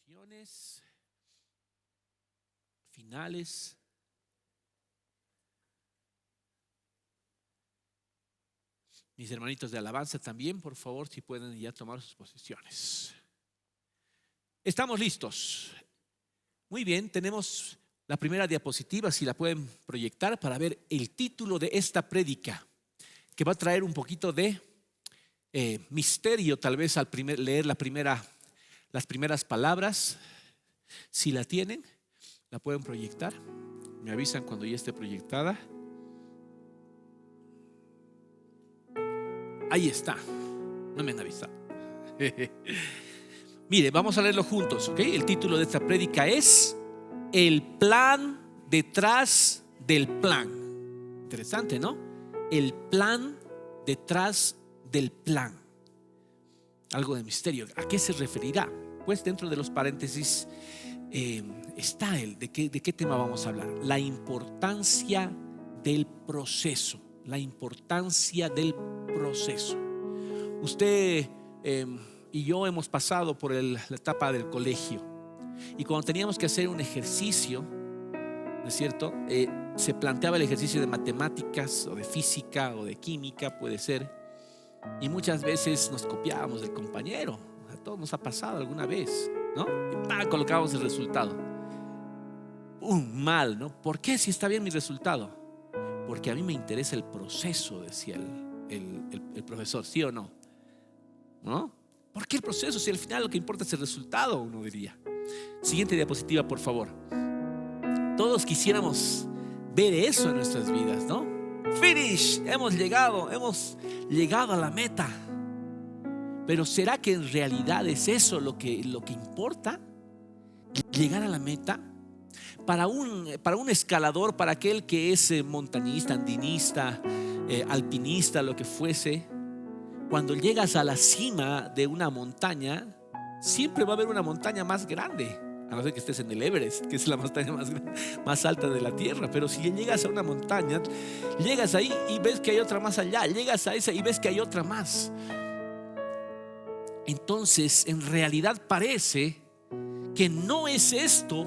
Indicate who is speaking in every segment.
Speaker 1: Oraciones finales. Mis hermanitos de alabanza también, por favor, si pueden ya tomar sus posiciones. Estamos listos. Muy bien, tenemos la primera diapositiva, si la pueden proyectar, para ver el título de esta prédica, que va a traer un poquito de misterio, tal vez al leer las primeras palabras. Si la tienen, la pueden proyectar. Me avisan cuando ya esté proyectada. Ahí está. No me han avisado. Mire, vamos a leerlo juntos, ¿ok? El título de esta prédica es El plan detrás del plan. Interesante, ¿no? El plan detrás del plan. Algo de misterio. ¿A qué se referirá? Pues dentro de los paréntesis está ¿de qué tema vamos a hablar? La importancia del proceso. La importancia del proceso. Usted y yo hemos pasado por la etapa del colegio, y cuando teníamos que hacer un ejercicio, ¿no es cierto? Se planteaba el ejercicio de matemáticas o de física o de química, puede ser, y muchas veces nos copiábamos del compañero. A todos nos ha pasado alguna vez, ¿no? Y colocábamos el resultado. Mal, ¿no? ¿Por qué si está bien mi resultado? Porque a mí me interesa el proceso, decía el profesor, ¿sí o no? ¿No? ¿Por qué el proceso? Si al final lo que importa es el resultado, uno diría. Siguiente diapositiva, por favor. Todos quisiéramos ver eso en nuestras vidas, ¿no? Finish, hemos llegado a la meta. Pero ¿será que en realidad es eso lo que importa? Llegar a la meta. Para un escalador, para aquel que es montañista, andinista, alpinista, lo que fuese, cuando llegas a la cima de una montaña, siempre va a haber una montaña más grande, a no ser que estés en el Everest, que es la montaña más alta de la tierra. Pero si llegas a una montaña, llegas ahí y ves que hay otra más allá, llegas a esa y ves que hay otra más. Entonces, en realidad parece que no es esto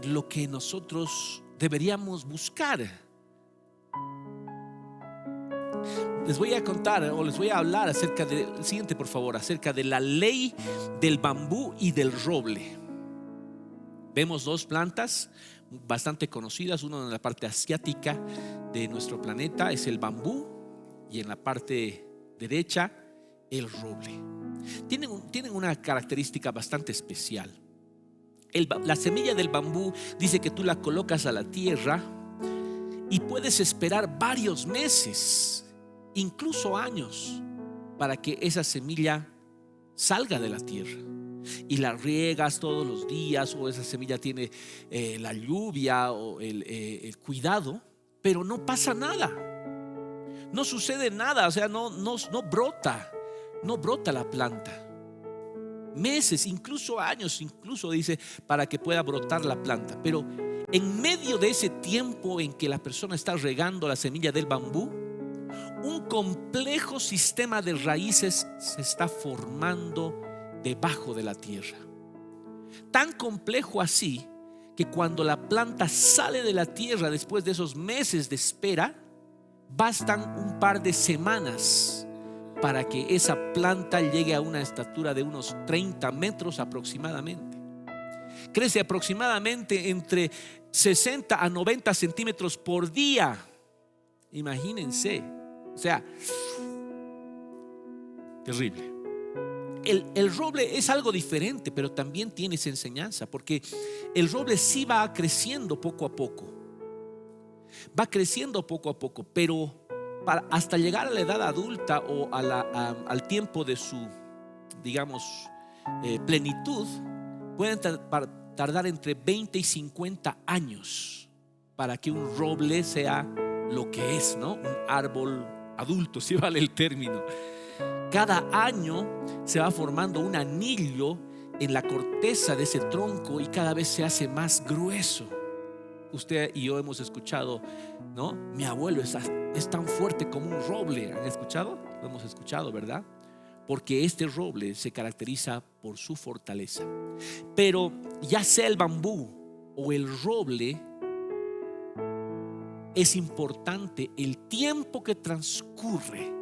Speaker 1: lo que nosotros deberíamos buscar. Les voy a contar o les voy a hablar acerca de, siguiente por favor, acerca de la ley del bambú y del roble. Vemos dos plantas bastante conocidas, uno en la parte asiática de nuestro planeta es el bambú, y en la parte derecha el roble. Tienen una característica bastante especial. La semilla del bambú dice que tú la colocas a la tierra y puedes esperar varios meses, incluso años, para que esa semilla salga de la tierra. Y la riegas todos los días, o esa semilla tiene la lluvia o el cuidado, pero no pasa nada. No sucede nada, o sea, no brota la planta. Meses, incluso años, incluso dice, para que pueda brotar la planta. Pero en medio de ese tiempo en que la persona está regando la semilla del bambú, un complejo sistema de raíces se está formando debajo de la tierra. Tan complejo así que cuando la planta sale de la tierra después de esos meses de espera, bastan un par de semanas para que esa planta llegue a una estatura de unos 30 metros aproximadamente. Crece aproximadamente entre 60 a 90 centímetros por día. Imagínense. O sea, terrible. El roble es algo diferente, pero también tiene esa enseñanza, porque el roble sí va creciendo poco a poco. Va creciendo poco a poco, pero hasta llegar a la edad adulta o al tiempo de su, digamos, plenitud, pueden tardar entre 20 y 50 años para que un roble sea lo que es, ¿no? Un árbol adulto, si vale el término. Cada año se va formando un anillo en la corteza de ese tronco y cada vez se hace más grueso. Usted y yo hemos escuchado, ¿no? Mi abuelo es tan fuerte como un roble. ¿Han escuchado? Lo hemos escuchado, ¿verdad? porque este roble se caracteriza por su fortaleza. Pero ya sea el bambú o el roble, es importante el tiempo que transcurre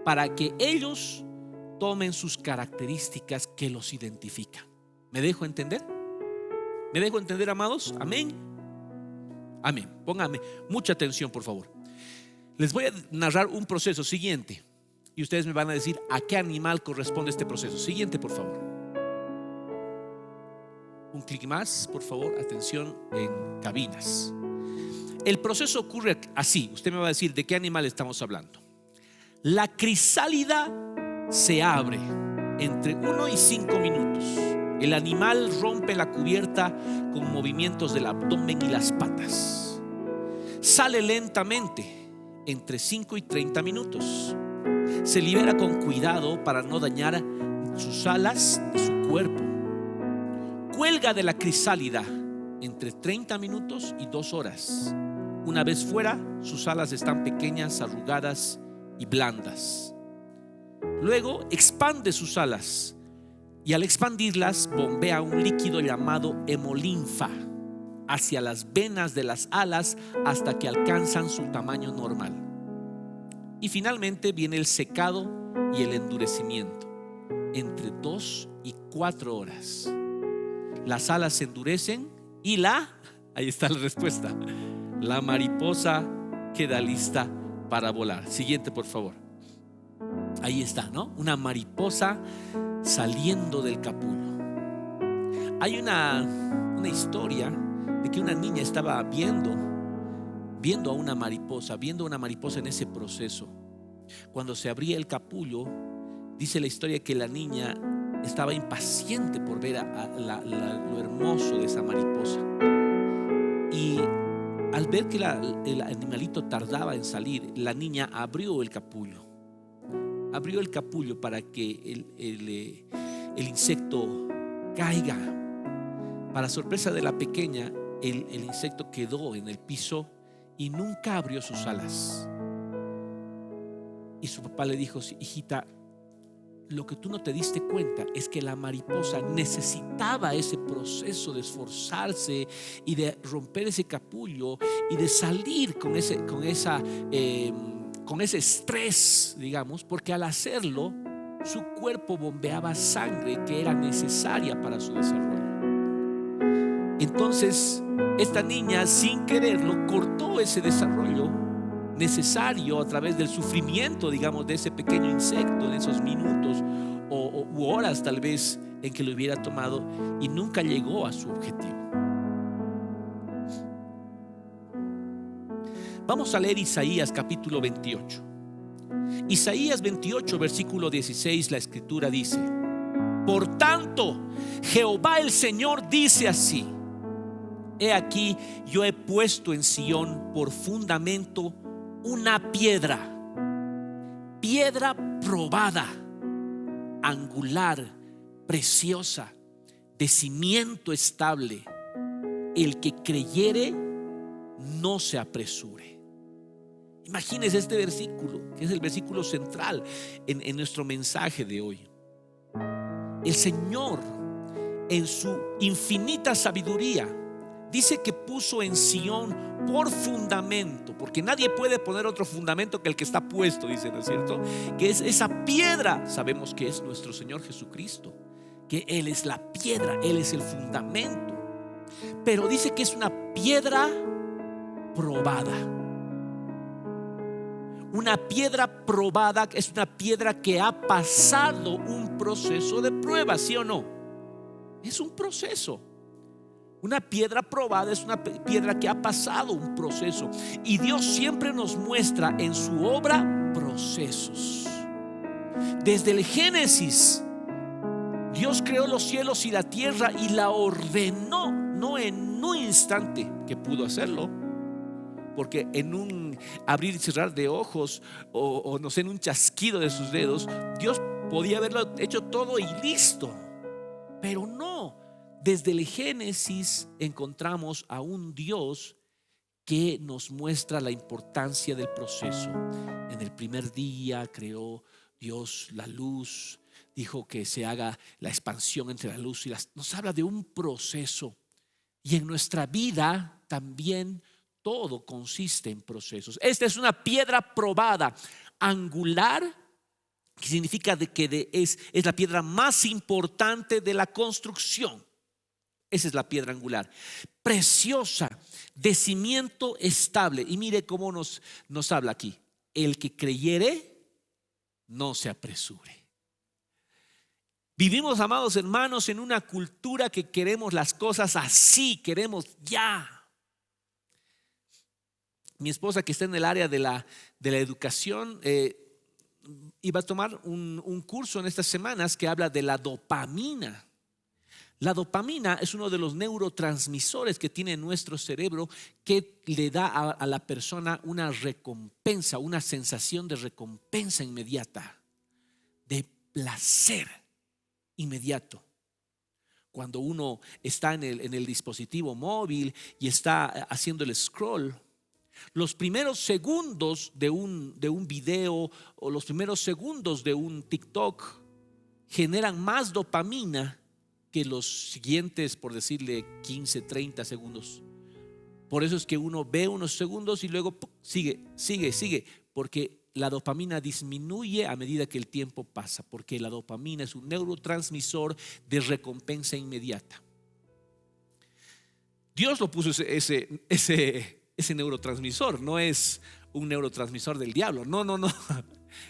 Speaker 1: para que ellos tomen sus características que los identifican. ¿Me dejo entender? ¿Me dejo entender, amados? Amén. Amén. Pónganme mucha atención, por favor. Les voy a narrar un proceso siguiente y ustedes me van a decir a qué animal corresponde este proceso. Siguiente, por favor. Un clic más, por favor. Atención en cabinas. El proceso ocurre así. Usted me va a decir de qué animal estamos hablando. La crisálida se abre entre 1 y 5 minutos. El animal rompe la cubierta con movimientos del abdomen y las patas. Sale lentamente entre 5 y 30 minutos. Se libera con cuidado para no dañar sus alas ni su cuerpo. Cuelga de la crisálida entre 30 minutos y 2 horas. Una vez fuera, sus alas están pequeñas, arrugadas y blandas. Luego expande sus alas y al expandirlas bombea un líquido llamado hemolinfa hacia las venas de las alas hasta que alcanzan su tamaño normal. Y finalmente viene el secado y el endurecimiento entre 2 y 4 horas. Las alas se endurecen y ahí está la respuesta, la mariposa queda lista para volar. Siguiente, por favor. Ahí está, ¿no? Una mariposa saliendo del capullo. Hay una historia de que una niña estaba viendo a una mariposa en ese proceso. Cuando se abría el capullo, dice la historia que la niña estaba impaciente por ver lo hermoso de esa mariposa. Y al ver que el animalito tardaba en salir, la niña abrió el capullo para que el insecto caiga. Para sorpresa de la pequeña, el insecto quedó en el piso y nunca abrió sus alas. Y su papá le dijo: hijita, lo que tú no te diste cuenta es que la mariposa necesitaba ese proceso de esforzarse y de romper ese capullo y de salir con ese estrés, digamos, porque al hacerlo su cuerpo bombeaba sangre que era necesaria para su desarrollo. Entonces esta niña, sin quererlo, cortó ese desarrollo necesario a través del sufrimiento, digamos, de ese pequeño insecto en esos minutos u horas tal vez en que lo hubiera tomado, y nunca llegó a su objetivo. Vamos a leer Isaías capítulo 28. Isaías 28 versículo 16, la escritura dice: por tanto, Jehová el Señor dice así: he aquí, yo he puesto en Sión por fundamento una piedra probada, angular, preciosa, de cimiento estable. El que creyere no se apresure. Imagínense este versículo, que es el versículo central en nuestro mensaje de hoy. El Señor, en su infinita sabiduría, dice que puso en Sión por fundamento, porque nadie puede poner otro fundamento que el que está puesto, dice, ¿no es cierto? Que es esa piedra. Sabemos que es nuestro Señor Jesucristo, que Él es la piedra, Él es el fundamento. Pero dice que es una piedra probada. Una piedra probada es una piedra que ha pasado un proceso de prueba, ¿sí o no? Es un proceso. Una piedra probada es una piedra que ha pasado un proceso. Y Dios siempre nos muestra en su obra procesos. Desde el Génesis, Dios creó los cielos y la tierra y la ordenó, no en un instante, que pudo hacerlo, porque en un abrir y cerrar de ojos o no sé, en un chasquido de sus dedos, Dios podía haberlo hecho todo y listo. Pero no. Desde el Génesis encontramos a un Dios que nos muestra la importancia del proceso. En el primer día creó Dios la luz, dijo que se haga la expansión entre la luz y las. Nos habla de un proceso. Y en nuestra vida también todo consiste en procesos. Esta es una piedra probada, angular, que significa es la piedra más importante de la construcción. Esa es la piedra angular. Preciosa, de cimiento estable. Y mire cómo nos habla aquí. El que creyere, no se apresure. Vivimos, amados hermanos, en una cultura que queremos las cosas así, queremos ya. Mi esposa, que está en el área de la educación, iba a tomar un curso en estas semanas que habla de la dopamina. La dopamina es uno de los neurotransmisores que tiene nuestro cerebro, que le da a la persona una recompensa, una sensación de recompensa inmediata, de placer inmediato. Cuando uno está en el dispositivo móvil y está haciendo el scroll, los primeros segundos de un video o los primeros segundos de un TikTok generan más dopamina que los siguientes, por decirle 15, 30 segundos. Por eso es que uno ve unos segundos y luego sigue, porque la dopamina disminuye a medida que el tiempo pasa, porque la dopamina es un neurotransmisor de recompensa inmediata. Dios lo puso ese neurotransmisor, no es un neurotransmisor del diablo, no,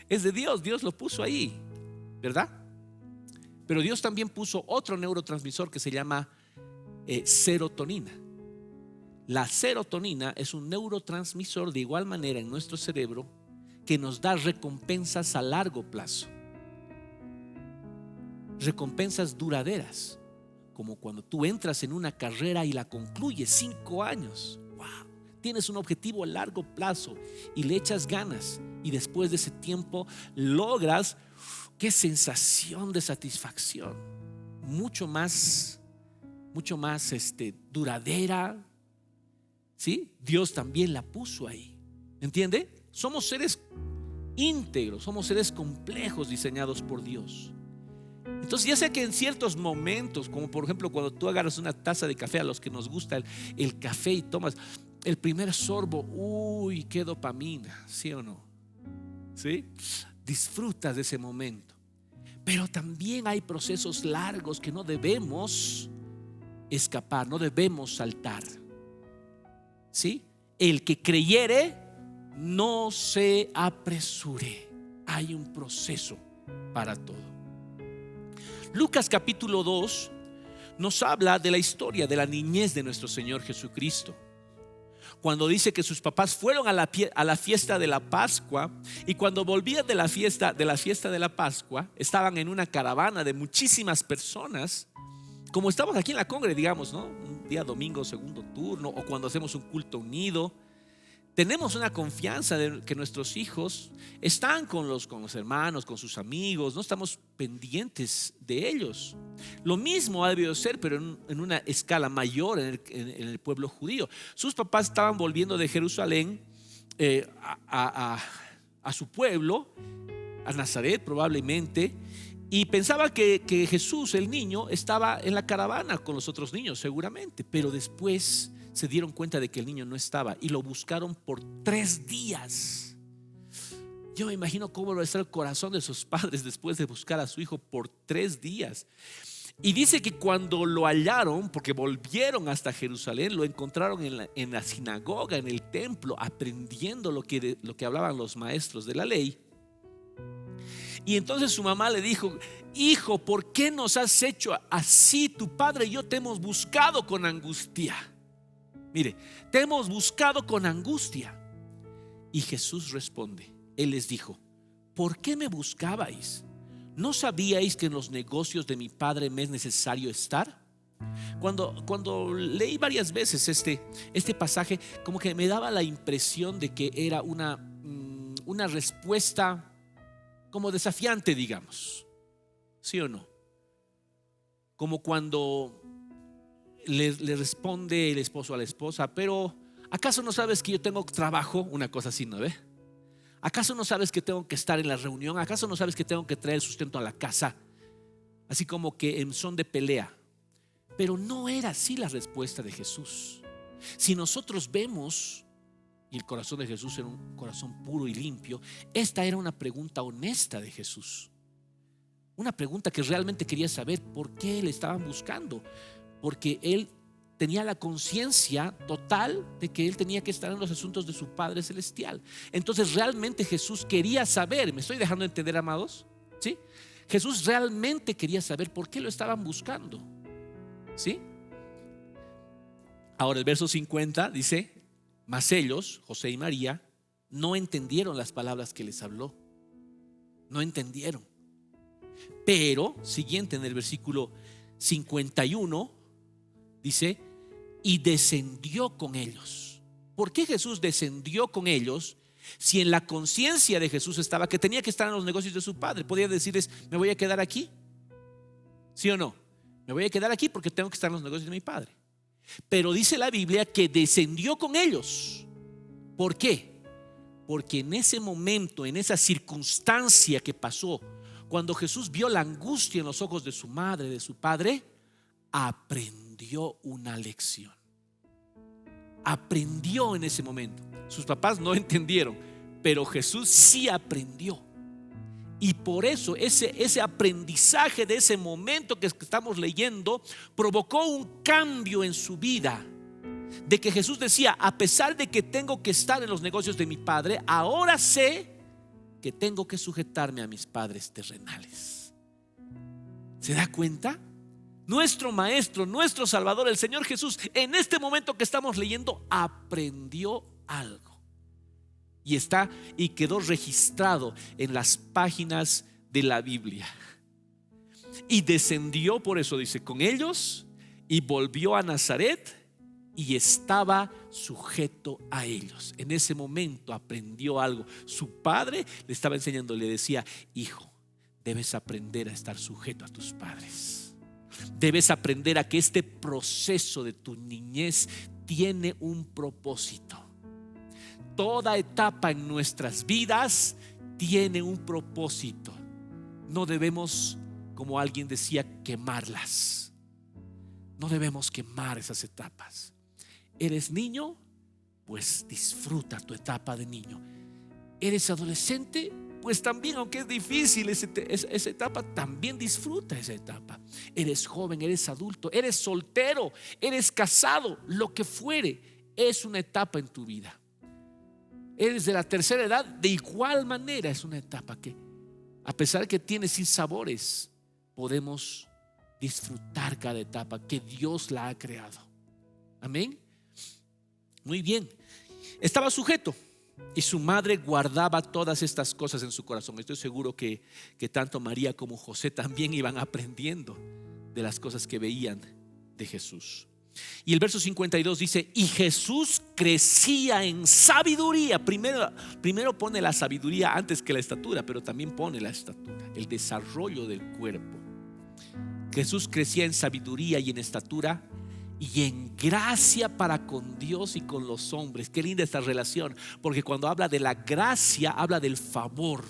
Speaker 1: es de Dios. Dios lo puso ahí, ¿verdad? Pero Dios también puso otro neurotransmisor que se llama serotonina. La serotonina es un neurotransmisor de igual manera en nuestro cerebro, que nos da recompensas a largo plazo, recompensas duraderas, como cuando tú entras en una carrera y la concluyes 5 años. Wow, tienes un objetivo a largo plazo y le echas ganas, y después de ese tiempo logras. Qué sensación de satisfacción, mucho más duradera. ¿Sí? Dios también la puso ahí. ¿Entiende? Somos seres íntegros, somos seres complejos diseñados por Dios. Entonces, ya sea que en ciertos momentos, como por ejemplo cuando tú agarras una taza de café, a los que nos gusta el café, y tomas el primer sorbo, uy, qué dopamina, ¿sí o no? ¿Sí? Disfrutas de ese momento. Pero también hay procesos largos que no debemos escapar, no debemos saltar. ¿Sí? El que creyere, no se apresure. Hay un proceso para todo. Lucas capítulo 2 nos habla de la historia de la niñez de nuestro Señor Jesucristo. Cuando dice que sus papás fueron a la fiesta de la Pascua, y cuando volvían de la fiesta de la Pascua, estaban en una caravana de muchísimas personas, como estamos aquí en la Congre, digamos, ¿no? Un día domingo, segundo turno, o cuando hacemos un culto unido. Tenemos una confianza de que nuestros hijos están con los hermanos, con sus amigos, no estamos pendientes de ellos. Lo mismo ha debido ser, pero en una escala mayor en el pueblo judío. Sus papás estaban volviendo de Jerusalén a su pueblo, a Nazaret probablemente, y pensaba que Jesús, el niño, estaba en la caravana con los otros niños seguramente, pero después se dieron cuenta de que el niño no estaba y lo buscaron por 3 días. Yo me imagino cómo va a estar el corazón de sus padres después de buscar a su hijo por 3 días. Y dice que cuando lo hallaron, porque volvieron hasta Jerusalén, lo encontraron en la sinagoga, en el templo, aprendiendo lo que hablaban los maestros de la ley. Y entonces su mamá le dijo: hijo, ¿por qué nos has hecho así? Tu padre y yo te hemos buscado con angustia. Mire, te hemos buscado con angustia. Y Jesús responde, Él les dijo: ¿por qué me buscabais? ¿No sabíais que en los negocios de mi padre me es necesario estar? Cuando leí varias veces este pasaje, como que me daba la impresión de que era una respuesta como desafiante, digamos. ¿Sí o no? Como cuando le responde el esposo a la esposa: pero ¿acaso no sabes que yo tengo trabajo? Una cosa así, ¿no ve? ¿Acaso no sabes que tengo que estar en la reunión? ¿Acaso no sabes que tengo que traer el sustento a la casa? Así como que en son de pelea. Pero no era así la respuesta de Jesús. Si nosotros vemos, y el corazón de Jesús era un corazón puro y limpio, esta era una pregunta honesta de Jesús. Una pregunta que realmente quería saber por qué le estaban buscando. Porque él tenía la conciencia total de que él tenía que estar en los asuntos de su Padre Celestial. Entonces realmente Jesús quería saber. ¿Me estoy dejando entender, amados? ¿Sí? Jesús realmente quería saber por qué lo estaban buscando. ¿Sí? Ahora el verso 50 dice: mas ellos, José y María, no entendieron las palabras que les habló. No entendieron. Pero, siguiente en el versículo 51, dice: y descendió con ellos. ¿Por qué Jesús descendió con ellos? Si en la conciencia de Jesús estaba que tenía que estar en los negocios de su Padre. Podía decirles: me voy a quedar aquí. ¿Sí o no? Me voy a quedar aquí porque tengo que estar en los negocios de mi Padre. Pero dice la Biblia que descendió con ellos. ¿Por qué? Porque en ese momento, en esa circunstancia que pasó, cuando Jesús vio la angustia en los ojos de su madre, de su padre, aprendió una lección. Aprendió en ese momento. Sus papás no entendieron, pero Jesús sí aprendió. Y por eso ese aprendizaje de ese momento que estamos leyendo provocó un cambio en su vida. De que Jesús decía: a pesar de que tengo que estar en los negocios de mi Padre, ahora sé que tengo que sujetarme a mis padres terrenales. ¿Se da cuenta? Nuestro Maestro, nuestro Salvador, el Señor Jesús, en este momento que estamos leyendo, aprendió algo. Y quedó registrado en las páginas de la Biblia. Y descendió, por eso dice, con ellos, y volvió a Nazaret y estaba sujeto a ellos. En ese momento aprendió algo. Su padre le estaba enseñando, le decía: hijo, debes aprender a estar sujeto a tus padres. Debes aprender a que este proceso de tu niñez tiene un propósito. Toda etapa en nuestras vidas tiene un propósito. No debemos, como alguien decía, quemarlas. No debemos quemar esas etapas. ¿Eres niño? Pues disfruta tu etapa de niño. ¿Eres adolescente? Pues también, aunque es difícil esa etapa, también disfruta esa etapa. Eres joven, eres adulto, eres soltero, eres casado, lo que fuere, es una etapa en tu vida. Eres de la tercera edad, de igual manera es una etapa que, a pesar que tiene sinsabores, podemos disfrutar cada etapa que Dios la ha creado. Amén. Muy bien. Estaba sujeto y su madre guardaba todas estas cosas en su corazón. Estoy seguro que tanto María como José también iban aprendiendo de las cosas que veían de Jesús. Y el verso 52 dice: y Jesús crecía en sabiduría. Primero pone la sabiduría antes que la estatura, pero también pone la estatura, el desarrollo del cuerpo. Jesús crecía en sabiduría y en estatura y en gracia para con Dios y con los hombres. Qué linda esta relación, porque cuando habla de la gracia, habla del favor,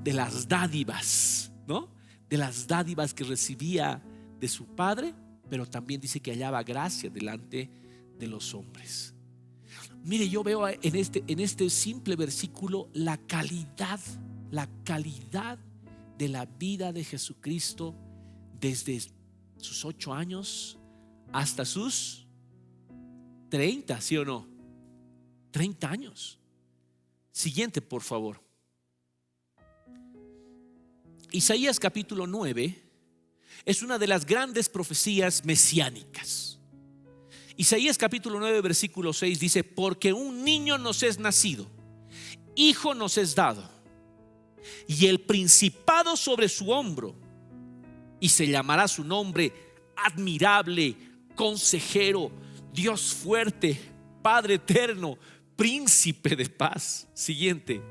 Speaker 1: de las dádivas, ¿no? De las dádivas que recibía de su Padre, pero también dice que hallaba gracia delante de los hombres. Mire, yo veo en este simple versículo la calidad de la vida de Jesucristo desde sus 8 años hasta sus 30, ¿sí o no? 30 años. Siguiente, por favor. Isaías capítulo 9 es una de las grandes profecías mesiánicas. Isaías capítulo 9 versículo 6 dice: porque un niño nos es nacido, hijo nos es dado, y el principado sobre su hombro, y se llamará su nombre admirable, consejero, Dios fuerte, Padre eterno, príncipe de paz. Siguiente.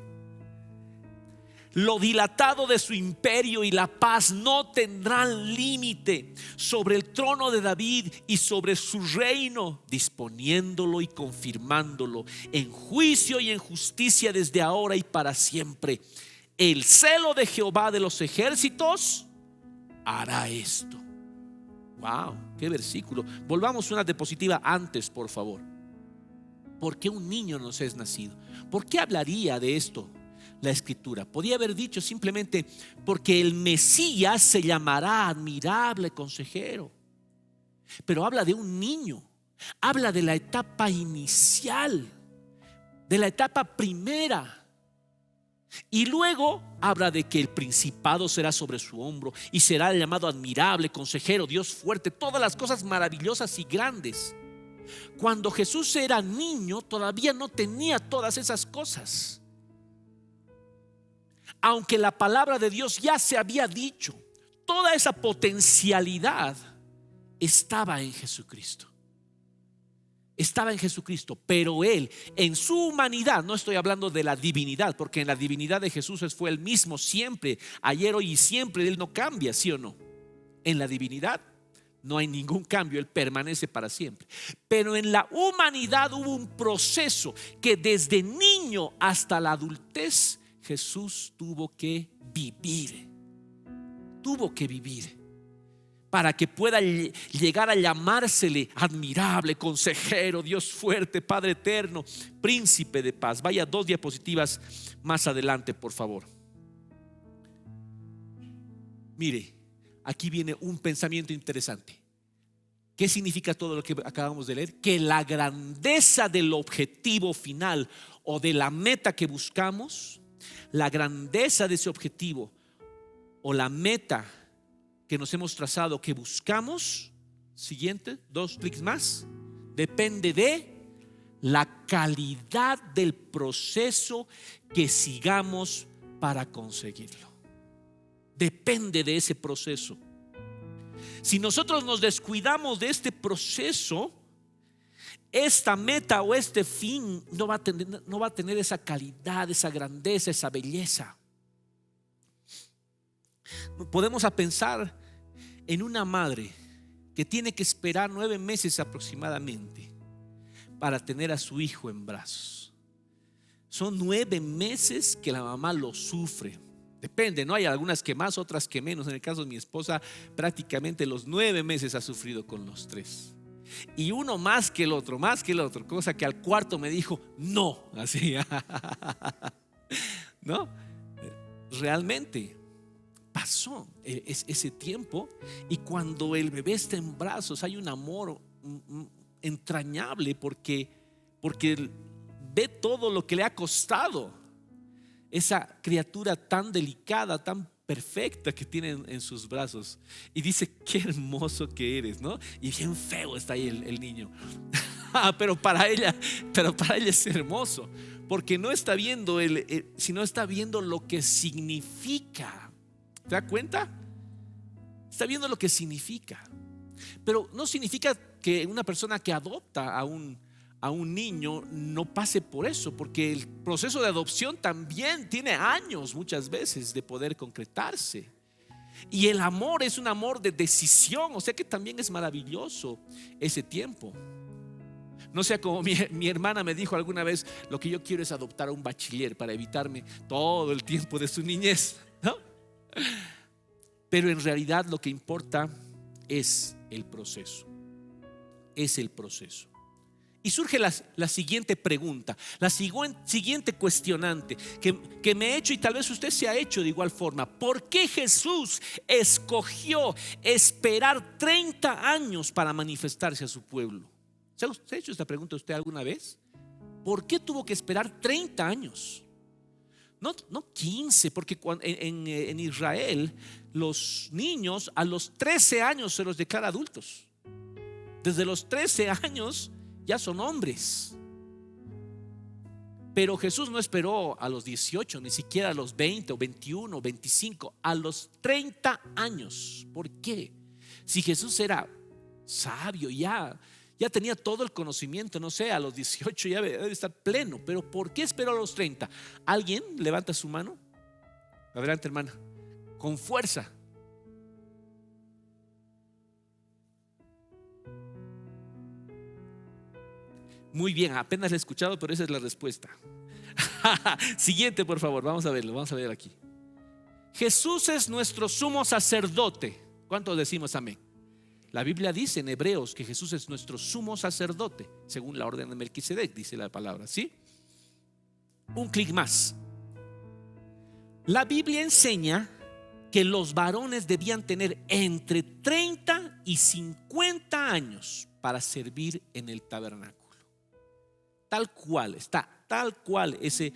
Speaker 1: Lo dilatado de su imperio y la paz no tendrán límite sobre el trono de David y sobre su reino, disponiéndolo y confirmándolo en juicio y en justicia desde ahora y para siempre. El celo de Jehová de los ejércitos hará esto. Wow, qué versículo. Volvamos una diapositiva antes, por favor. ¿Por qué un niño nos es nacido? ¿Por qué hablaría de esto la escritura? Podía haber dicho simplemente porque el Mesías se llamará admirable consejero. Pero habla de un niño, habla de la etapa inicial, de la etapa primera. Y luego habla de que el principado será sobre su hombro y será llamado admirable consejero, Dios fuerte, todas las cosas maravillosas y grandes. Cuando Jesús era niño todavía no tenía todas esas cosas, aunque la palabra de Dios ya se había dicho. Toda esa potencialidad estaba en Jesucristo. Estaba en Jesucristo, pero Él en su humanidad, no estoy hablando de la divinidad, porque en la divinidad de Jesús fue el mismo siempre, ayer, hoy y siempre. Él no cambia, ¿sí o no? En la divinidad no hay ningún cambio, Él permanece para siempre. Pero en la humanidad hubo un proceso que desde niño hasta la adultez Jesús tuvo que vivir. Tuvo que vivir para que pueda llegar a llamársele admirable consejero, Dios fuerte, Padre eterno, príncipe de paz. Vaya 2 diapositivas más adelante, por favor. Mire, aquí viene un pensamiento interesante. ¿Qué significa todo lo que acabamos de leer? Que la grandeza del objetivo final o de la meta que buscamos, la grandeza de ese objetivo o la meta que nos hemos trazado, que buscamos, siguiente, 2 clics más, depende de la calidad del proceso que sigamos para conseguirlo. Depende de ese proceso. Si nosotros nos descuidamos de este proceso, esta meta o este fin no va a tener esa calidad, esa grandeza, esa belleza. Podemos pensar en una madre que tiene que esperar 9 meses aproximadamente para tener a su hijo en brazos. Son 9 meses que la mamá lo sufre. Depende, ¿no? Hay algunas que más, otras que menos. En el caso de mi esposa, prácticamente los 9 meses ha sufrido con los 3. Y uno más que el otro, cosa que al cuarto me dijo no, así. ¿No? Realmente pasó ese tiempo, y cuando el bebé está en brazos hay un amor entrañable porque ve todo lo que le ha costado esa criatura tan delicada, tan perfecta que tiene en sus brazos, y dice: qué hermoso que eres, ¿no? Y bien feo está ahí el niño. pero para ella es hermoso, porque no está viendo sino está viendo lo que significa. ¿Te das cuenta? Está viendo lo que significa. Pero no significa que una persona que adopta a un niño no pase por eso, porque el proceso de adopción también tiene años muchas veces de poder concretarse. Y el amor es un amor de decisión, o sea que también es maravilloso ese tiempo. No sea como mi hermana me dijo alguna vez: lo que yo quiero es adoptar a un bachiller para evitarme todo el tiempo de su niñez, ¿no? Pero en realidad lo que importa es el proceso. Es el proceso. Y surge la siguiente pregunta, la siguiente cuestionante que me he hecho, y tal vez usted se ha hecho de igual forma. ¿Por qué Jesús escogió esperar 30 años para manifestarse a su pueblo? ¿Se ha hecho esta pregunta usted alguna vez? ¿Por qué tuvo que esperar 30 años? No 15, porque en Israel los niños a los 13 años se los declara adultos. Desde los 13 años ya son hombres. Pero Jesús no esperó a los 18, ni siquiera a los 20 o 21 o 25, a los 30 años. ¿Por qué? Si Jesús era sabio, ya tenía todo el conocimiento, no sé, a los 18 ya debe estar pleno. Pero ¿por qué esperó a los 30? ¿Alguien levanta su mano? Adelante, hermana. Con fuerza. Muy bien, apenas la he escuchado, pero esa es la respuesta. Siguiente, por favor, vamos a verlo, vamos a ver aquí. Jesús es nuestro sumo sacerdote. ¿Cuántos decimos amén? La Biblia dice en Hebreos que Jesús es nuestro sumo sacerdote, según la orden de Melquisedec, dice la palabra, ¿sí? Un clic más. La Biblia enseña que los varones debían tener entre 30 y 50 años para servir en el tabernáculo. Tal cual, está tal cual ese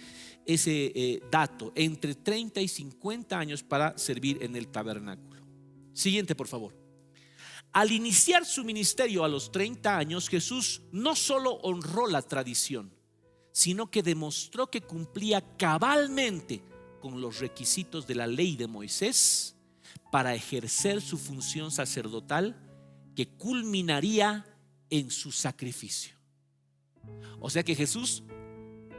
Speaker 1: dato, entre 30 y 50 años para servir en el tabernáculo. Siguiente, por favor. Al iniciar su ministerio a los 30 años, Jesús no solo honró la tradición, sino que demostró que cumplía cabalmente con los requisitos de la ley de Moisés para ejercer su función sacerdotal, que culminaría en su sacrificio. O sea que Jesús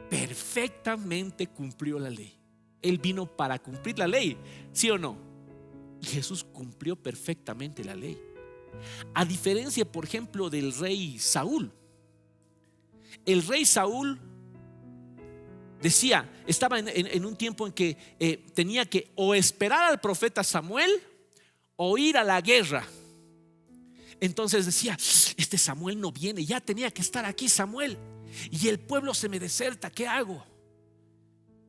Speaker 1: perfectamente cumplió la ley. Él vino para cumplir la ley, ¿sí o no? Y Jesús cumplió perfectamente la ley. A diferencia, por ejemplo, del rey Saúl. El rey Saúl decía, estaba en un tiempo en que tenía que o esperar al profeta Samuel o ir a la guerra. Entonces decía, este Samuel no viene, ya tenía que estar aquí Samuel, y el pueblo se me deserta, ¿qué hago?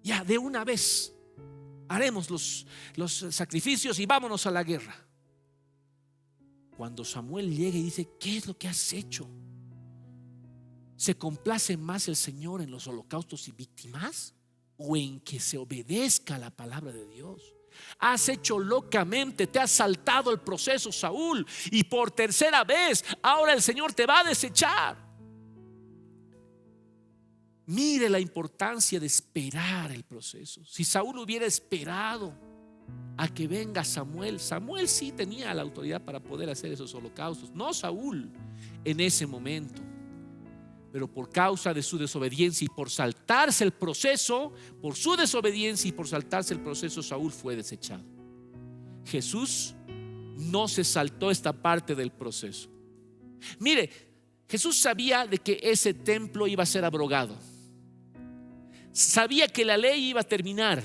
Speaker 1: Ya de una vez haremos los sacrificios y vámonos a la guerra. Cuando Samuel llega y dice, ¿qué es lo que has hecho? ¿Se complace más el Señor en los holocaustos y víctimas o en que se obedezca a la palabra de Dios? Has hecho locamente, te has saltado el proceso, Saúl, y por tercera vez ahora el Señor te va a desechar. Mire la importancia de esperar el proceso. Si Saúl hubiera esperado a que venga Samuel, Samuel sí tenía la autoridad para poder hacer esos holocaustos, no Saúl en ese momento. Pero por causa de su desobediencia y por saltarse el proceso, por su desobediencia y por saltarse el proceso, Saúl fue desechado. Jesús no se saltó esta parte del proceso. Mire, Jesús sabía de que ese templo iba a ser abrogado. Sabía que la ley iba a terminar.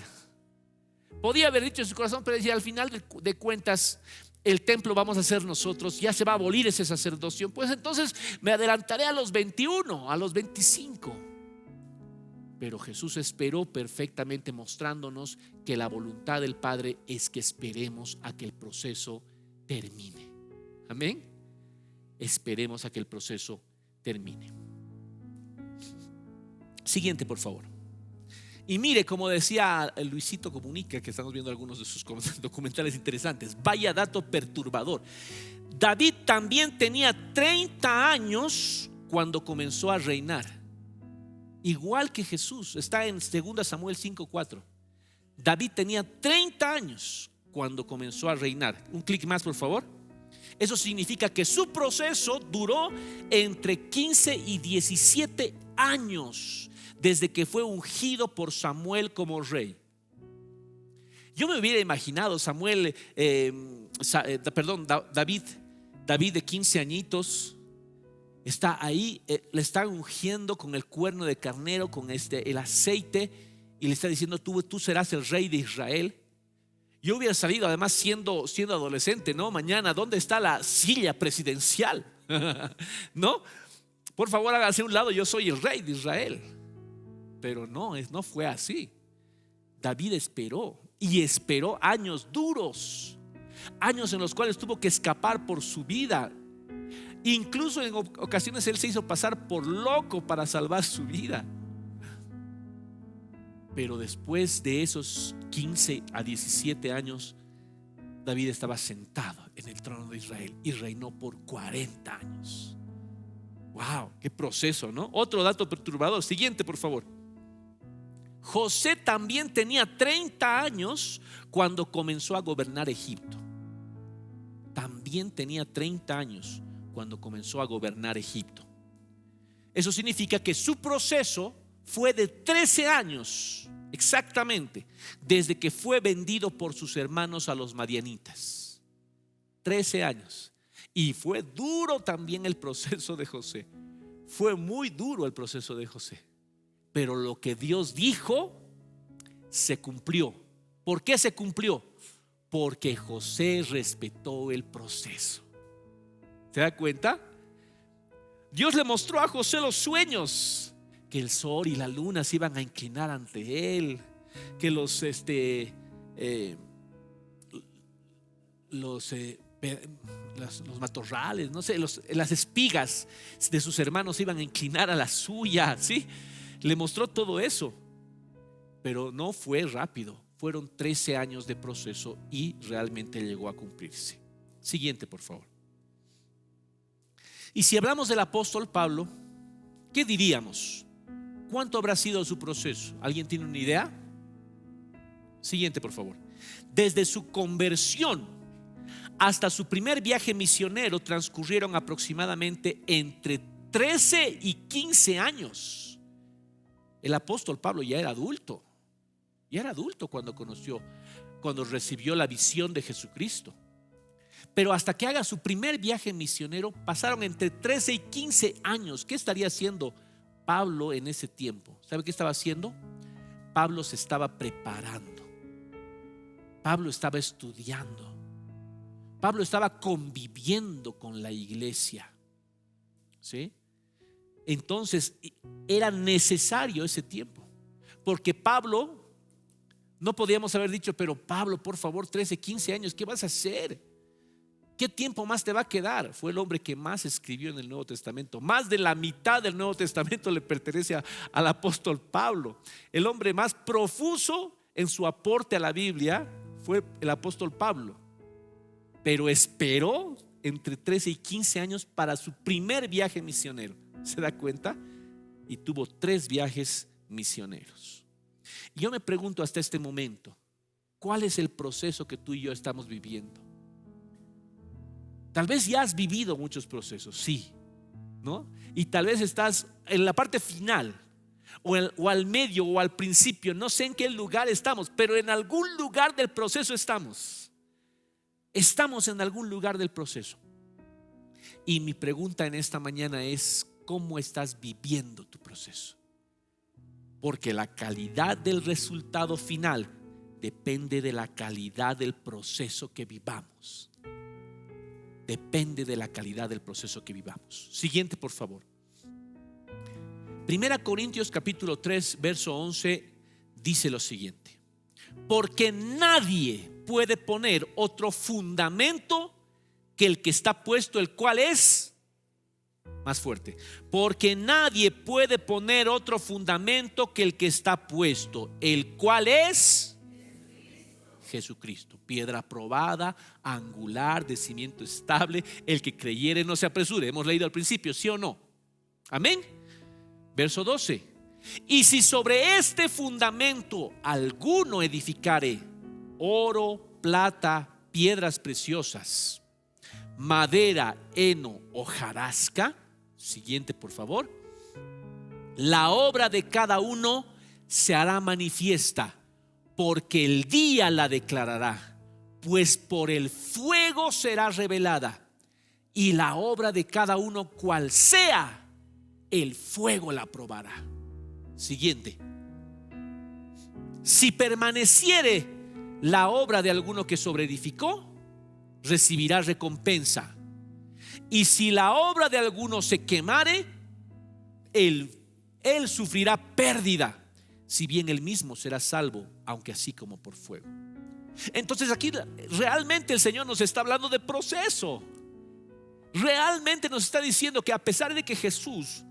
Speaker 1: Podía haber dicho en su corazón, pero decía, al final de cuentas, el templo vamos a hacer nosotros, ya se va a abolir ese sacerdocio, pues entonces me adelantaré a los 21, a los 25. Pero Jesús esperó perfectamente, mostrándonos que la voluntad del Padre es que esperemos a que el proceso termine. Amén. Esperemos a que el proceso termine. Siguiente, por favor. Y mire, como decía Luisito Comunica, que estamos viendo algunos de sus documentales interesantes, vaya dato perturbador. David también tenía 30 años cuando comenzó a reinar, igual que Jesús. Está en 2 Samuel 5:4. David tenía 30 años cuando comenzó a reinar. Un clic más, por favor. Eso significa que su proceso duró entre 15 y 17 años desde que fue ungido por Samuel como rey. Yo me hubiera imaginado David de 15 añitos, está ahí, le está ungiendo con el cuerno de carnero, con el aceite, y le está diciendo, tú serás el rey de Israel. Yo hubiera salido además siendo adolescente, ¿no? Mañana, ¿dónde está la silla presidencial? ¿No? Por favor, hágase a un lado, yo soy el rey de Israel. Pero no fue así. David esperó años duros, años en los cuales tuvo que escapar por su vida. Incluso en ocasiones él se hizo pasar por loco para salvar su vida. Pero después de esos 15 a 17 años, David estaba sentado en el trono de Israel y reinó por 40 años. Wow, qué proceso, ¿no? Otro dato perturbador. Siguiente, por favor. José también tenía 30 años cuando comenzó a gobernar Egipto. También tenía 30 años cuando comenzó a gobernar Egipto. Eso significa que su proceso fue de 13 años exactamente, desde que fue vendido por sus hermanos a los madianitas. 13 años. Y fue duro también el proceso de José. Fue muy duro el proceso de José. Pero lo que Dios dijo se cumplió. ¿Por qué se cumplió? Porque José respetó el proceso. ¿Se da cuenta? Dios le mostró a José los sueños, que el sol y la luna se iban a inclinar ante él, que los matorrales, no sé, las espigas de sus hermanos iban a inclinar a la suya, ¿sí? Le mostró todo eso, pero no fue rápido. Fueron 13 años de proceso y realmente llegó a cumplirse. Siguiente, por favor. Y si hablamos del apóstol Pablo, ¿qué diríamos? ¿Cuánto habrá sido su proceso? ¿Alguien tiene una idea? Siguiente, por favor. Desde su conversión hasta su primer viaje misionero transcurrieron aproximadamente entre 13 y 15 años. El apóstol Pablo ya era adulto. Ya era adulto cuando recibió la visión de Jesucristo. Pero hasta que haga su primer viaje misionero pasaron entre 13 y 15 años. ¿Qué estaría haciendo Pablo en ese tiempo? ¿Sabe qué estaba haciendo? Pablo se estaba preparando. Pablo estaba estudiando. Pablo estaba conviviendo con la iglesia. ¿Sí? Entonces era necesario ese tiempo. Porque Pablo, no podíamos haber dicho, pero Pablo, por favor, 13, 15 años, ¿qué vas a hacer? ¿Qué tiempo más te va a quedar? Fue el hombre que más escribió en el Nuevo Testamento. Más de la mitad del Nuevo Testamento le pertenece al apóstol Pablo. El hombre más profuso en su aporte a la Biblia fue el apóstol Pablo. Pero esperó entre 13 y 15 años para su primer viaje misionero. ¿Se da cuenta? Y tuvo 3 viajes misioneros. Y yo me pregunto hasta este momento, ¿cuál es el proceso que tú y yo estamos viviendo? Tal vez ya has vivido muchos procesos, sí, ¿no? Y tal vez estás en la parte final, o al medio, o al principio. No sé en qué lugar estamos, pero en algún lugar del proceso estamos. Estamos en algún lugar del proceso. Y mi pregunta en esta mañana es: ¿cómo estás viviendo tu proceso? Porque la calidad del resultado final depende de la calidad del proceso que vivamos. Depende de la calidad del proceso que vivamos. Siguiente, por favor. 1 Corintios capítulo 3 verso 11 dice lo siguiente: porque nadie puede poner otro fundamento que el que está puesto, el cual es más fuerte. Porque nadie puede poner otro fundamento que el que está puesto, el cual es Jesucristo, piedra probada, angular, de cimiento estable. El que creyere no se apresure. Hemos leído al principio, ¿sí o no? Amén. Verso 12: y si sobre este fundamento alguno edificare oro, plata, piedras preciosas, madera, heno, hojarasca. Siguiente, por favor. La obra de cada uno se hará manifiesta, porque el día la declarará, pues por el fuego será revelada, y la obra de cada uno cual sea, el fuego la probará. Siguiente: si permaneciere la obra de alguno que sobreedificó, recibirá recompensa. Y si la obra de alguno se quemare, él sufrirá pérdida, si bien él mismo será salvo, aunque así como por fuego. Entonces aquí realmente el Señor nos está hablando de proceso. Realmente nos está diciendo que a pesar de que Jesús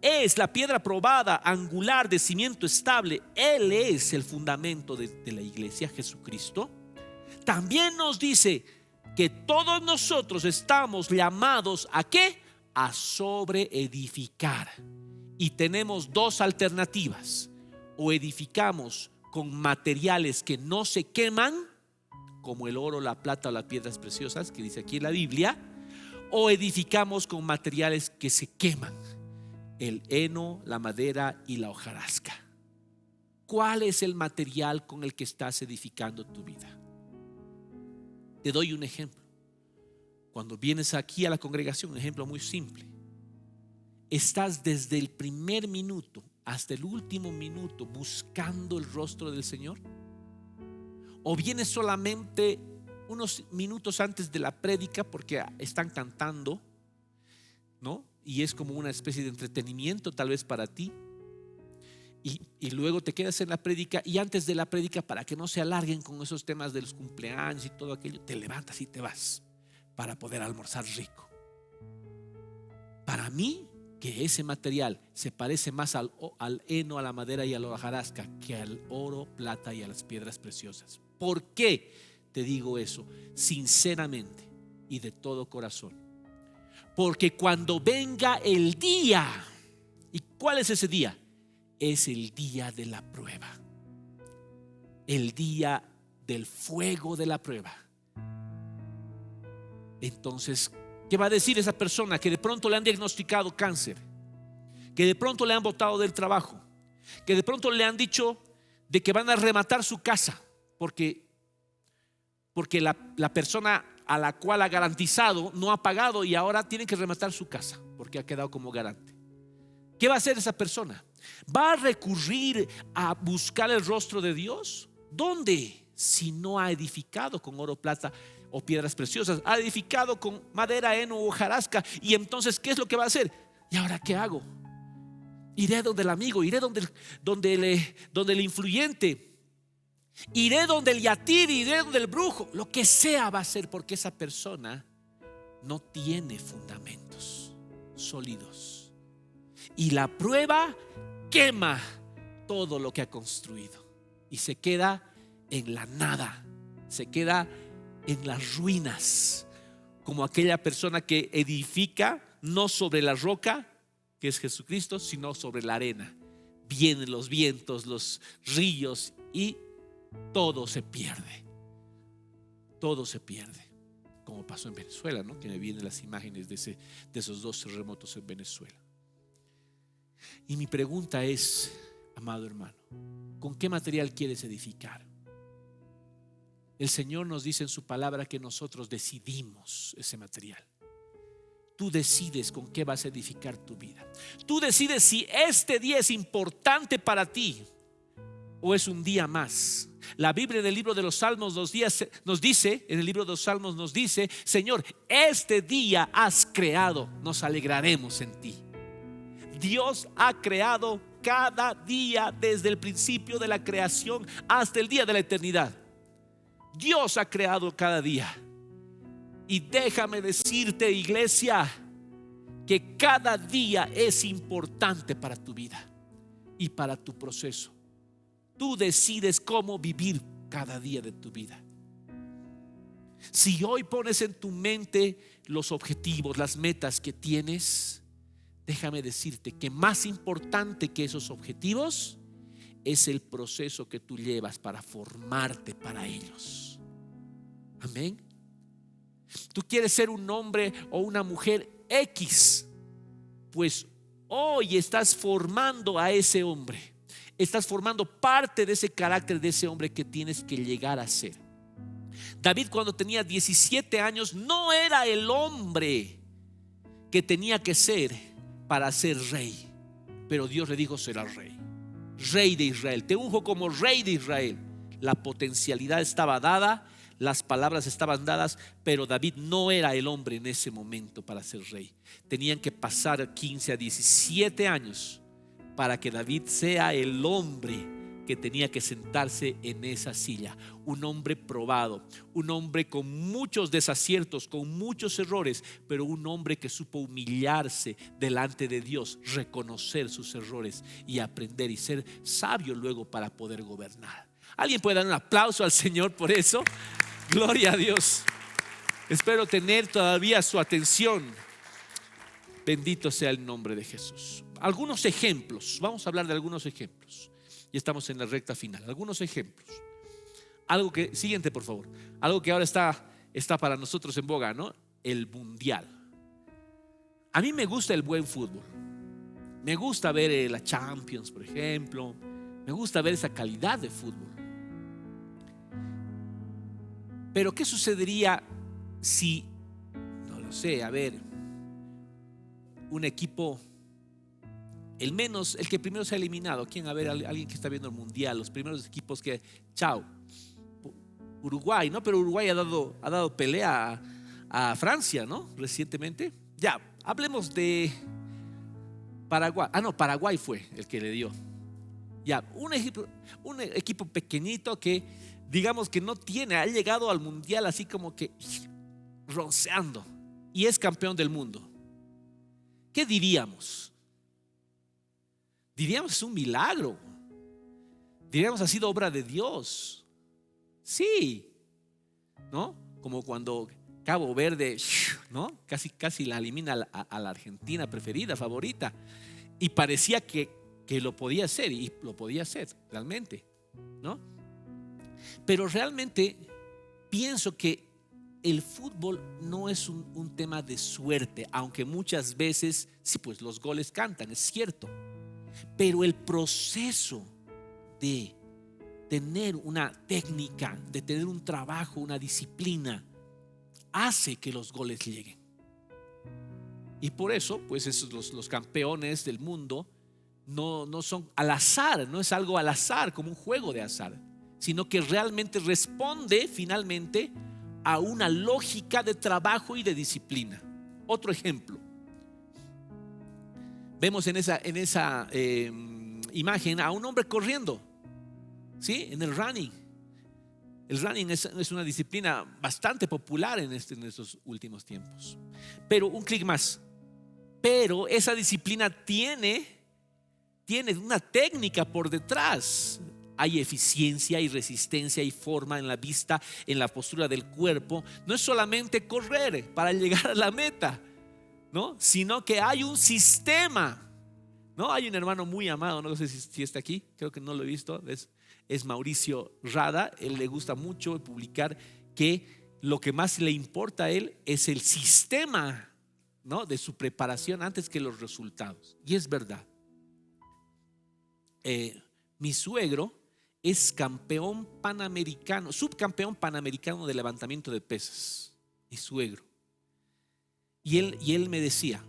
Speaker 1: es la piedra probada, angular, de cimiento estable, Él es el fundamento de la iglesia, Jesucristo. También nos dice que todos nosotros estamos llamados ¿a qué? A sobreedificar. Y tenemos 2 alternativas: o edificamos con materiales que no se queman, como el oro, la plata o las piedras preciosas que dice aquí en la Biblia, o edificamos con materiales que se queman, el heno, la madera y la hojarasca. ¿Cuál es el material con el que estás edificando tu vida? Te doy un ejemplo. Cuando vienes aquí a la congregación, un ejemplo muy simple. ¿Estás desde el primer minuto hasta el último minuto buscando el rostro del Señor? ¿O vienes solamente unos minutos antes de la prédica porque están cantando, ¿no? Y es como una especie de entretenimiento tal vez para ti? Y luego te quedas en la prédica, y antes de la prédica, para que no se alarguen con esos temas de los cumpleaños y todo aquello, te levantas y te vas para poder almorzar rico. Para mí, que ese material se parece más al heno, a la madera y a la hojarasca que al oro, plata y a las piedras preciosas. ¿Por qué te digo eso? Sinceramente y de todo corazón. Porque cuando venga el día, ¿y cuál es ese día? Es el día de la prueba, el día del fuego de la prueba. Entonces, ¿qué va a decir esa persona que de pronto le han diagnosticado cáncer, que de pronto le han botado del trabajo, que de pronto le han dicho de que van a rematar su casa porque la persona a la cual ha garantizado no ha pagado y ahora tienen que rematar su casa porque ha quedado como garante? ¿Qué va a hacer esa persona? ¿Va a recurrir a buscar el rostro de Dios? ¿Dónde? Si no ha edificado con oro, plata o piedras preciosas, ha edificado con madera, heno o hojarasca. Y entonces, ¿qué es lo que va a hacer? ¿Y ahora qué hago? Iré donde el amigo, iré donde el influyente, iré donde el yatiri, iré donde el brujo. Lo que sea va a hacer, porque esa persona no tiene fundamentos sólidos. Y la prueba quema todo lo que ha construido y se queda en la nada, se queda en las ruinas, como aquella persona que edifica no sobre la roca, que es Jesucristo, sino sobre la arena. Vienen los vientos, los ríos y todo se pierde. Todo se pierde, como pasó en Venezuela, ¿no? Que me vienen las imágenes de esos 2 terremotos en Venezuela. Y mi pregunta es, amado hermano, ¿con qué material quieres edificar? El Señor nos dice en su palabra que nosotros decidimos ese material. Tú decides con qué vas a edificar tu vida. Tú decides si este día es importante para ti o es un día más. La Biblia en el libro de los Salmos nos dice, Señor, este día has creado, nos alegraremos en ti. Dios ha creado cada día desde el principio de la creación hasta el día de la eternidad. Dios ha creado cada día. Y déjame decirte, iglesia, que cada día es importante para tu vida y para tu proceso. Tú decides cómo vivir cada día de tu vida. Si hoy pones en tu mente los objetivos, las metas que tienes, déjame decirte que más importante que esos objetivos es el proceso que tú llevas para formarte para ellos. Amén. Tú quieres ser un hombre o una mujer X, pues hoy estás formando a ese hombre. Estás formando parte de ese carácter de ese hombre que tienes que llegar a ser. David, cuando tenía 17 años, no era el hombre que tenía que ser para ser rey, pero Dios le dijo: serás rey, rey de Israel, te unjo como rey de Israel. La potencialidad estaba dada, las palabras estaban dadas, pero David no era el hombre en ese momento para ser rey. Tenían que pasar 15 a 17 años para que David sea el hombre que tenía que sentarse en esa silla. Un hombre probado, un hombre con muchos desaciertos, con muchos errores, pero un hombre que supo humillarse delante de Dios, reconocer sus errores y aprender y ser sabio luego para poder gobernar. ¿Alguien puede dar un aplauso al Señor por eso? Gloria a Dios. Espero tener todavía su atención. Bendito sea el nombre de Jesús. Algunos ejemplos, vamos a hablar de algunos ejemplos. Y estamos en la recta final. Algunos ejemplos. Algo que, siguiente por favor. Algo que ahora está para nosotros en boga, ¿no? El mundial. A mí me gusta el buen fútbol. Me gusta ver la Champions, por ejemplo. Me gusta ver esa calidad de fútbol. Pero ¿qué sucedería si, no lo sé, a ver, un equipo, el que primero se ha eliminado? ¿Quién? A ver, alguien que está viendo el mundial, los primeros equipos que, chao, Uruguay, ¿no? Pero Uruguay ha dado pelea a Francia, ¿no? Recientemente. Ya, hablemos de Paraguay. No, Paraguay fue el que le dio. Ya, un equipo pequeñito que, digamos que no tiene, ha llegado al mundial así como que ronceando y es campeón del mundo. ¿Qué diríamos? Diríamos es un milagro. Diríamos ha sido obra de Dios. Sí, ¿no? Como cuando Cabo Verde, ¿no? Casi la elimina a la Argentina preferida, favorita. Y parecía que lo podía hacer, y lo podía hacer realmente, ¿no? Pero realmente pienso que el fútbol no es un tema de suerte, aunque muchas veces sí, pues los goles cantan, es cierto. Pero el proceso de tener una técnica, de tener un trabajo, una disciplina, hace que los goles lleguen. Y por eso, pues los campeones del mundo no son al azar, no es algo al azar como un juego de azar, sino que realmente responde finalmente a una lógica de trabajo y de disciplina. Otro ejemplo, vemos en esa imagen a un hombre corriendo, ¿sí? En el running. El running es una disciplina bastante popular en estos últimos tiempos. Pero un clic más. Pero esa disciplina tiene una técnica por detrás. Hay eficiencia y resistencia y forma en la vista, en la postura del cuerpo. No es solamente correr para llegar a la meta, ¿no? Sino que hay un sistema, ¿no? Hay un hermano muy amado, no sé si está aquí, creo que no lo he visto, es Mauricio Rada. Él le gusta mucho publicar que lo que más le importa a él es el sistema, ¿no? De su preparación antes que los resultados. Y es verdad. Mi suegro es campeón panamericano, subcampeón panamericano de levantamiento de pesas. Mi suegro. Y él me decía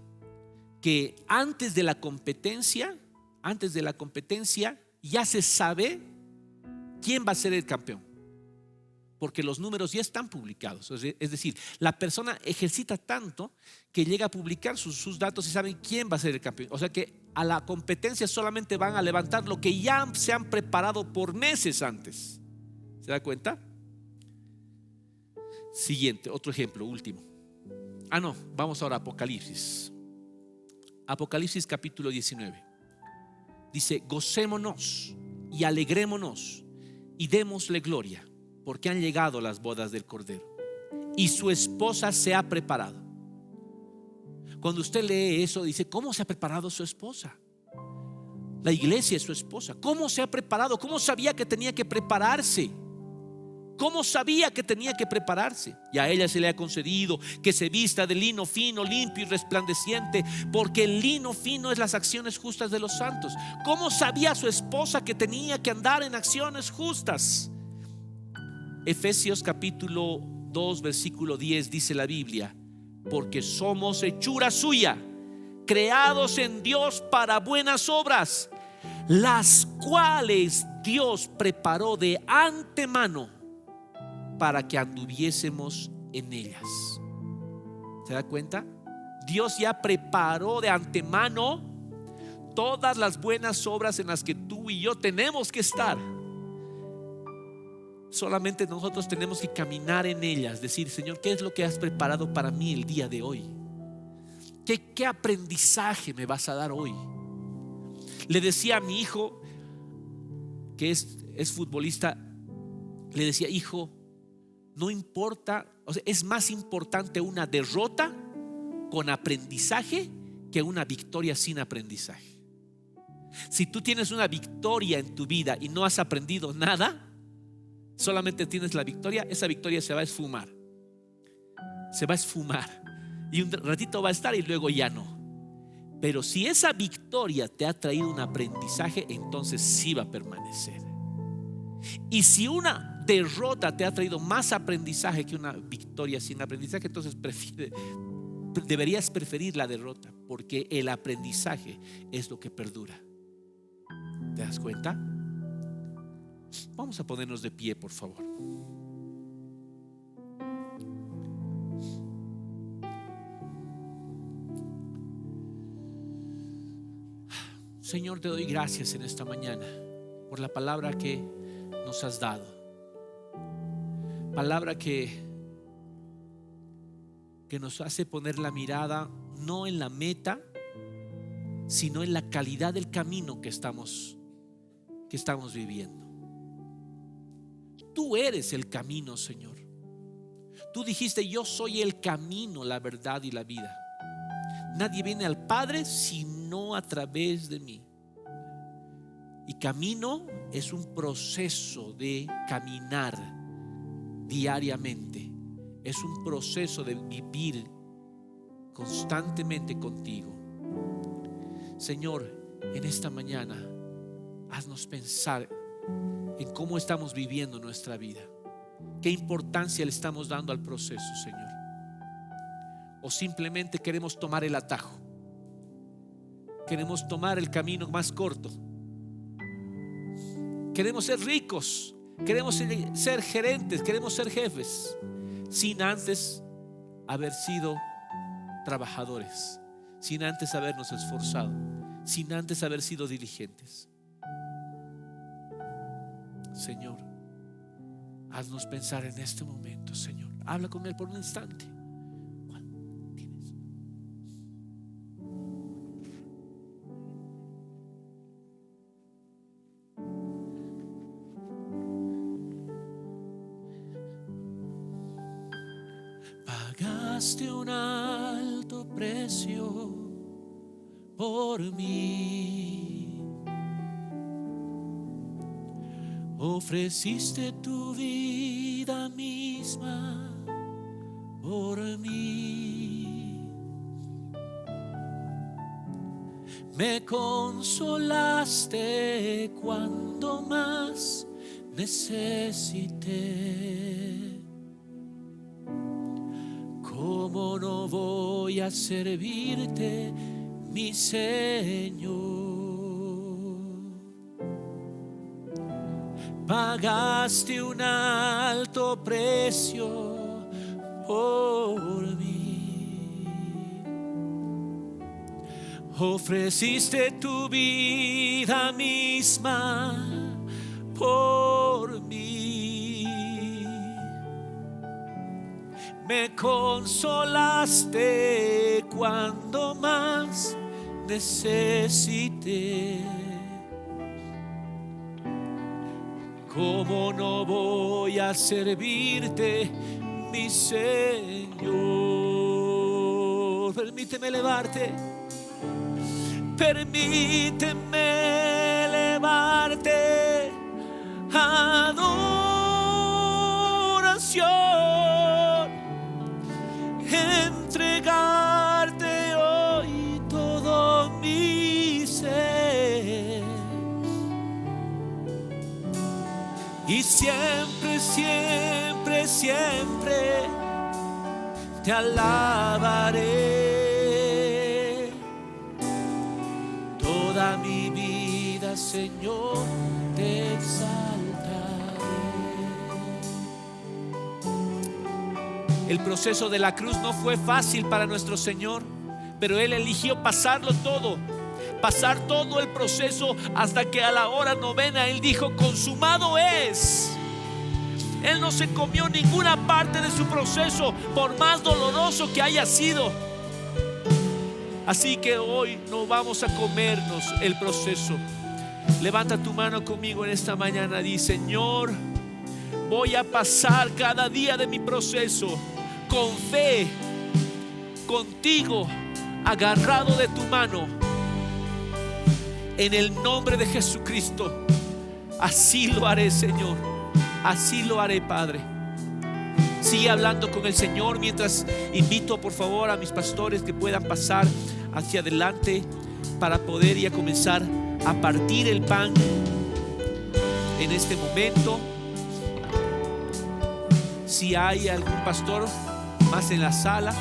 Speaker 1: que antes de la competencia ya se sabe quién va a ser el campeón, porque los números ya están publicados. Es decir, la persona ejercita tanto que llega a publicar sus datos y saben quién va a ser el campeón. O sea que a la competencia solamente van a levantar lo que ya se han preparado por meses antes. ¿Se da cuenta? Siguiente, otro ejemplo, último. Vamos ahora a Apocalipsis. Apocalipsis capítulo 19. Dice: gocémonos y alegrémonos y démosle gloria, porque han llegado las bodas del Cordero y su esposa se ha preparado. Cuando usted lee eso, dice: ¿cómo se ha preparado su esposa? La iglesia es su esposa. ¿Cómo se ha preparado? ¿Cómo sabía que tenía que prepararse? ¿Cómo sabía que tenía que prepararse? Y a ella se le ha concedido que se vista de lino fino, limpio y resplandeciente, porque el lino fino es las acciones justas de los santos. ¿Cómo sabía su esposa que tenía que andar en acciones justas? Efesios capítulo 2 versículo 10 dice la Biblia: porque somos hechura suya, creados en Dios para buenas obras, las cuales Dios preparó de antemano para que anduviésemos en ellas. ¿Se da cuenta? Dios ya preparó de antemano todas las buenas obras en las que tú y yo tenemos que estar. Solamente nosotros tenemos que caminar en ellas, decir: Señor, ¿qué es lo que has preparado para mí el día de hoy? ¿Qué aprendizaje me vas a dar hoy? Le decía a mi hijo, que es futbolista, le decía: hijo, no importa, o sea, es más importante una derrota con aprendizaje que una victoria sin aprendizaje. Si tú tienes una victoria en tu vida y no has aprendido nada, solamente tienes la victoria, esa victoria se va a esfumar. Se va a esfumar y un ratito va a estar y luego ya no. Pero si esa victoria te ha traído un aprendizaje, entonces sí va a permanecer. Y si una derrota te ha traído más aprendizaje que una victoria sin aprendizaje, entonces deberías preferir la derrota, porque el aprendizaje es lo que perdura. ¿Te das cuenta? Vamos a ponernos de pie, por favor. Señor, te doy gracias en esta mañana por la palabra que nos has dado. Palabra que nos hace poner la mirada no en la meta, sino en la calidad del camino que estamos viviendo. Tú eres el camino, Señor. Tú dijiste: yo soy el camino, la verdad y la vida. Nadie viene al Padre sino a través de mí. Y camino es un proceso de caminar diariamente. Es un proceso de vivir constantemente contigo. Señor, en esta mañana haznos pensar en cómo estamos viviendo nuestra vida. ¿Qué importancia le estamos dando al proceso, Señor? ¿O simplemente queremos tomar el atajo? ¿Queremos tomar el camino más corto? Queremos ser ricos, queremos ser gerentes, queremos ser jefes, sin antes haber sido trabajadores, sin antes habernos esforzado, sin antes haber sido diligentes. Señor, haznos pensar en este momento, Señor. Habla con Él por un instante. Pagaste un alto precio por mí. Ofreciste tu vida misma por mí. Me consolaste cuando más necesité. ¿Cómo no voy a servirte, mi Señor? Pagaste un alto precio por mí. Ofreciste tu vida misma por mí. Me consolaste cuando más necesité. ¿Cómo no voy a servirte, mi Señor? Permíteme elevarte. Permíteme elevarte. Adoración. Entregarte hoy todo mi ser. Y siempre, siempre, siempre te alabaré. Toda mi vida, Señor, te exaltaré. El proceso de la cruz no fue fácil para nuestro Señor, pero Él eligió pasarlo todo. Pasar todo el proceso hasta que a la hora novena Él dijo: consumado es. Él no se comió ninguna parte de su proceso, por más doloroso que haya sido. Así que hoy no vamos a comernos el proceso. Levanta tu mano conmigo en esta mañana. Di: Señor, voy a pasar cada día de mi proceso con fe, contigo, agarrado de tu mano. En el nombre de Jesucristo, así lo haré, Señor. Así lo haré, Padre. Sigue hablando con el Señor mientras invito, por favor, a mis pastores que puedan pasar hacia adelante para poder ya comenzar a partir el pan en este momento. Si hay algún pastor más en la sala,